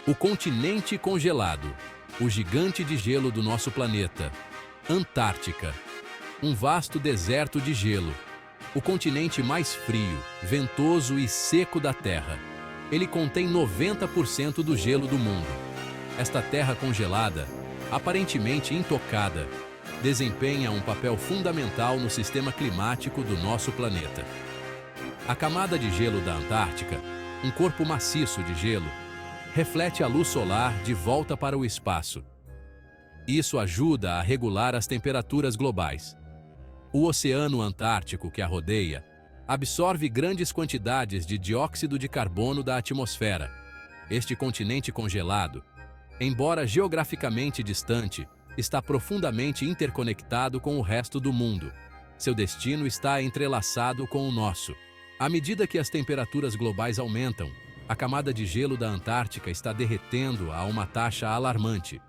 O continente congelado, o gigante de gelo do nosso planeta. Antártica. Um vasto deserto de gelo. O continente mais frio, ventoso e seco da Terra. Ele contém 90% do gelo do mundo. Esta terra congelada, aparentemente intocada, desempenha um papel fundamental no sistema climático do nosso planeta. A camada de gelo da Antártica, um corpo maciço de gelo, reflete a luz solar de volta para o espaço. Isso ajuda a regular as temperaturas globais. O Oceano Antártico que a rodeia absorve grandes quantidades de dióxido de carbono da atmosfera. Este continente congelado, embora geograficamente distante, está profundamente interconectado com o resto do mundo. Seu destino está entrelaçado com o nosso. À medida que as temperaturas globais aumentam, a camada de gelo da Antártica está derretendo a uma taxa alarmante.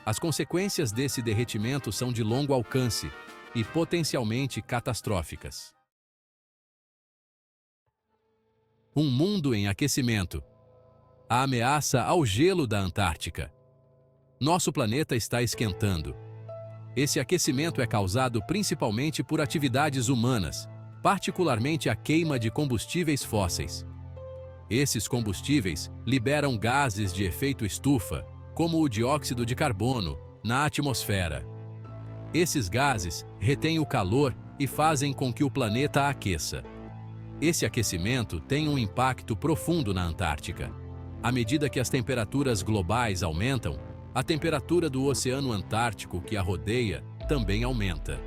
As consequências desse derretimento são de longo alcance e potencialmente catastróficas. Um mundo em aquecimento. A ameaça ao gelo da Antártica. Nosso planeta está esquentando. Esse aquecimento é causado principalmente por atividades humanas, particularmente a queima de combustíveis fósseis. Esses combustíveis liberam gases de efeito estufa, como o dióxido de carbono, na atmosfera. Esses gases retêm o calor e fazem com que o planeta aqueça. Esse aquecimento tem um impacto profundo na Antártica. À medida que as temperaturas globais aumentam, a temperatura do Oceano Antártico que a rodeia também aumenta.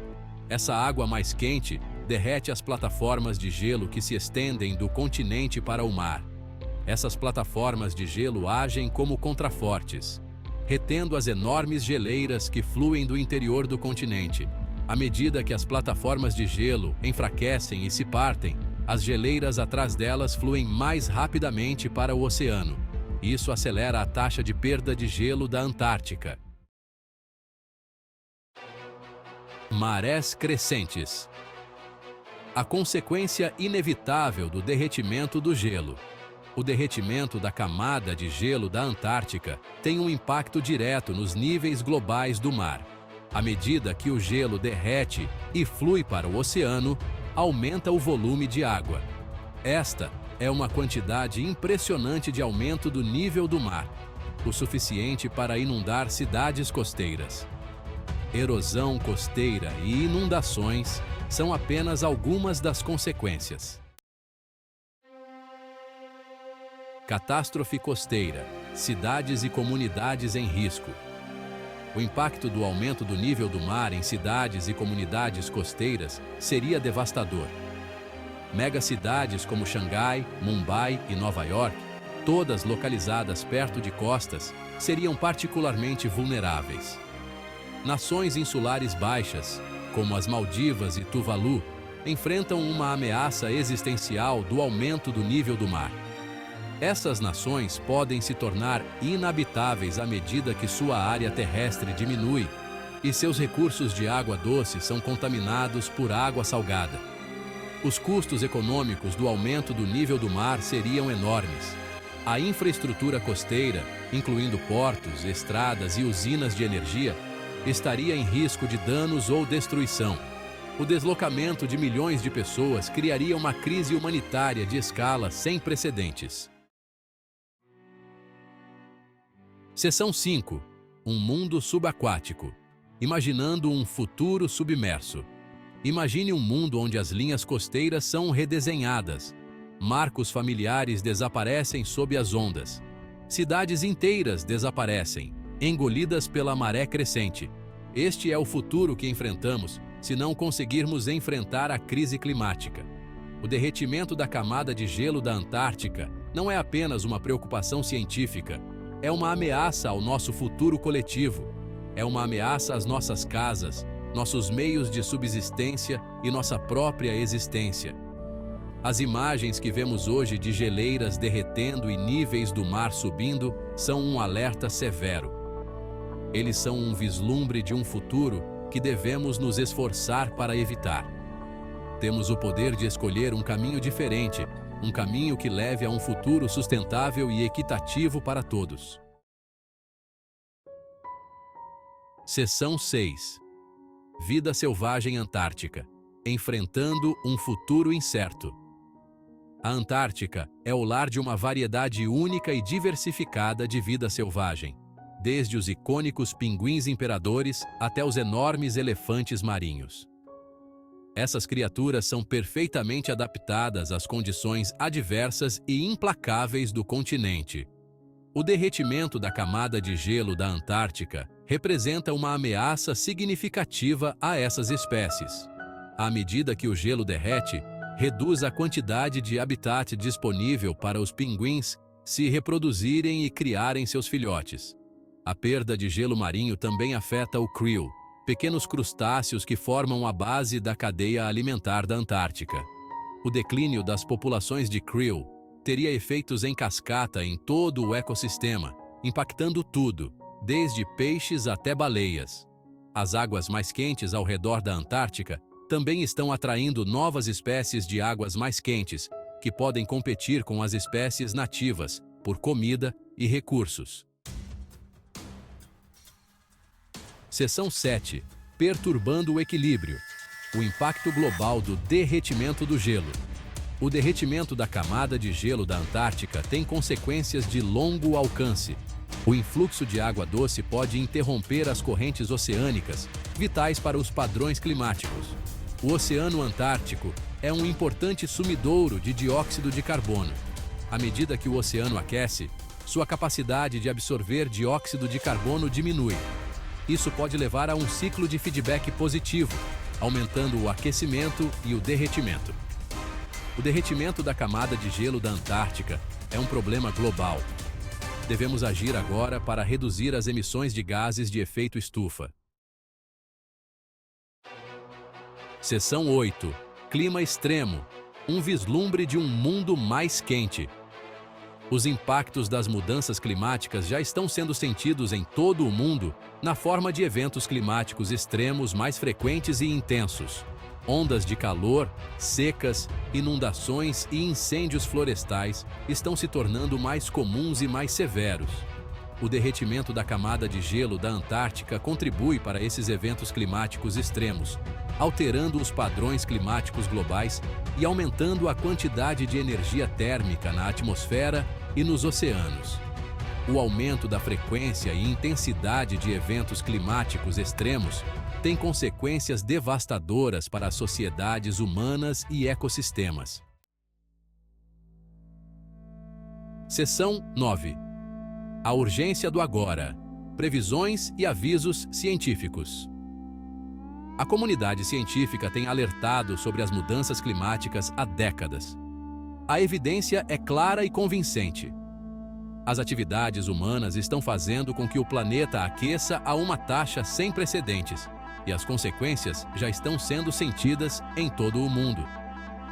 Essa água mais quente derrete as plataformas de gelo que se estendem do continente para o mar. Essas plataformas de gelo agem como contrafortes, retendo as enormes geleiras que fluem do interior do continente. À medida que as plataformas de gelo enfraquecem e se partem, as geleiras atrás delas fluem mais rapidamente para o oceano. Isso acelera a taxa de perda de gelo da Antártica. Marés crescentes. A consequência inevitável do derretimento do gelo. O derretimento da camada de gelo da Antártica tem um impacto direto nos níveis globais do mar. À medida que o gelo derrete e flui para o oceano, aumenta o volume de água. Esta é uma quantidade impressionante de aumento do nível do mar, o suficiente para inundar cidades costeiras. Erosão costeira e inundações são apenas algumas das consequências. Catástrofe costeira, cidades e comunidades em risco. O impacto do aumento do nível do mar em cidades e comunidades costeiras seria devastador. Megacidades como Xangai, Mumbai e Nova York, todas localizadas perto de costas, seriam particularmente vulneráveis. Nações insulares baixas, como as Maldivas e Tuvalu, enfrentam uma ameaça existencial do aumento do nível do mar. Essas nações podem se tornar inabitáveis à medida que sua área terrestre diminui e seus recursos de água doce são contaminados por água salgada. Os custos econômicos do aumento do nível do mar seriam enormes. A infraestrutura costeira, incluindo portos, estradas e usinas de energia, estaria em risco de danos ou destruição. O deslocamento de milhões de pessoas criaria uma crise humanitária de escala sem precedentes. Seção 5. Um mundo subaquático. Imaginando um futuro submerso. Imagine um mundo onde as linhas costeiras são redesenhadas. Marcos familiares desaparecem sob as ondas. Cidades inteiras desaparecem, engolidas pela maré crescente. Este é o futuro que enfrentamos se não conseguirmos enfrentar a crise climática. O derretimento da camada de gelo da Antártica não é apenas uma preocupação científica, é uma ameaça ao nosso futuro coletivo. É uma ameaça às nossas casas, nossos meios de subsistência e nossa própria existência. As imagens que vemos hoje de geleiras derretendo e níveis do mar subindo são um alerta severo. Eles são um vislumbre de um futuro que devemos nos esforçar para evitar. Temos o poder de escolher um caminho diferente, um caminho que leve a um futuro sustentável e equitativo para todos. Seção 6. Vida selvagem antártica. Enfrentando um futuro incerto. A Antártica é o lar de uma variedade única e diversificada de vida selvagem, desde os icônicos pinguins imperadores até os enormes elefantes marinhos. Essas criaturas são perfeitamente adaptadas às condições adversas e implacáveis do continente. O derretimento da camada de gelo da Antártica representa uma ameaça significativa a essas espécies. À medida que o gelo derrete, reduz a quantidade de habitat disponível para os pinguins se reproduzirem e criarem seus filhotes. A perda de gelo marinho também afeta o krill, pequenos crustáceos que formam a base da cadeia alimentar da Antártica. O declínio das populações de krill teria efeitos em cascata em todo o ecossistema, impactando tudo, desde peixes até baleias. As águas mais quentes ao redor da Antártica também estão atraindo novas espécies de águas mais quentes, que podem competir com as espécies nativas por comida e recursos. Seção 7. Perturbando o equilíbrio. O impacto global do derretimento do gelo. O derretimento da camada de gelo da Antártica tem consequências de longo alcance. O influxo de água doce pode interromper as correntes oceânicas, vitais para os padrões climáticos. O Oceano Antártico é um importante sumidouro de dióxido de carbono. À medida que o oceano aquece, sua capacidade de absorver dióxido de carbono diminui. Isso pode levar a um ciclo de feedback positivo, aumentando o aquecimento e o derretimento. O derretimento da camada de gelo da Antártica é um problema global. Devemos agir agora para reduzir as emissões de gases de efeito estufa. Seção 8. Clima extremo. Um vislumbre de um mundo mais quente. Os impactos das mudanças climáticas já estão sendo sentidos em todo o mundo na forma de eventos climáticos extremos mais frequentes e intensos. Ondas de calor, secas, inundações e incêndios florestais estão se tornando mais comuns e mais severos. O derretimento da camada de gelo da Antártica contribui para esses eventos climáticos extremos, alterando os padrões climáticos globais e aumentando a quantidade de energia térmica na atmosfera e nos oceanos. O aumento da frequência e intensidade de eventos climáticos extremos tem consequências devastadoras para as sociedades humanas e ecossistemas. Seção 9. A urgência do agora. Previsões e avisos científicos. A comunidade científica tem alertado sobre as mudanças climáticas há décadas. A evidência é clara e convincente. As atividades humanas estão fazendo com que o planeta aqueça a uma taxa sem precedentes, e as consequências já estão sendo sentidas em todo o mundo.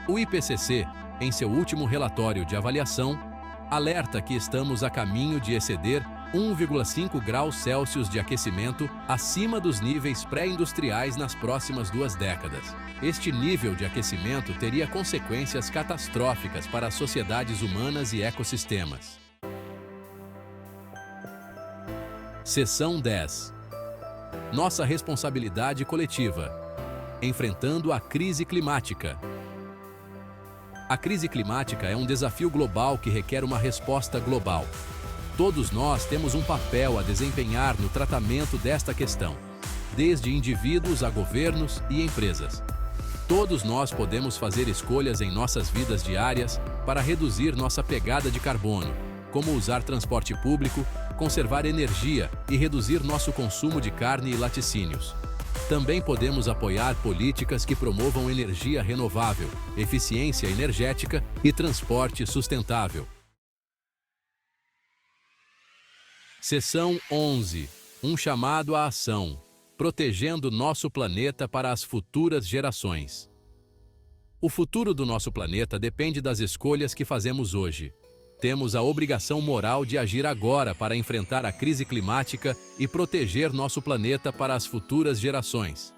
O IPCC, em seu último relatório de avaliação, alerta que estamos a caminho de exceder 1,5 graus Celsius de aquecimento acima dos níveis pré-industriais nas próximas 2 décadas. Este nível de aquecimento teria consequências catastróficas para as sociedades humanas e ecossistemas. Seção 10. Nossa responsabilidade coletiva. Enfrentando a crise climática. A crise climática é um desafio global que requer uma resposta global. Todos nós temos um papel a desempenhar no tratamento desta questão, desde indivíduos a governos e empresas. Todos nós podemos fazer escolhas em nossas vidas diárias para reduzir nossa pegada de carbono, como usar transporte público, conservar energia e reduzir nosso consumo de carne e laticínios. Também podemos apoiar políticas que promovam energia renovável, eficiência energética e transporte sustentável. Seção 11. Um chamado à ação. Protegendo nosso planeta para as futuras gerações. O futuro do nosso planeta depende das escolhas que fazemos hoje. Temos a obrigação moral de agir agora para enfrentar a crise climática e proteger nosso planeta para as futuras gerações.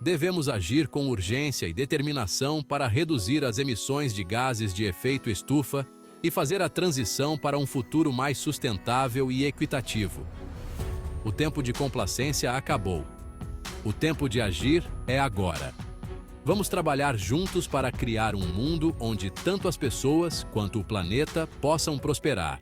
Devemos agir com urgência e determinação para reduzir as emissões de gases de efeito estufa e fazer a transição para um futuro mais sustentável e equitativo. O tempo de complacência acabou. O tempo de agir é agora. Vamos trabalhar juntos para criar um mundo onde tanto as pessoas quanto o planeta possam prosperar.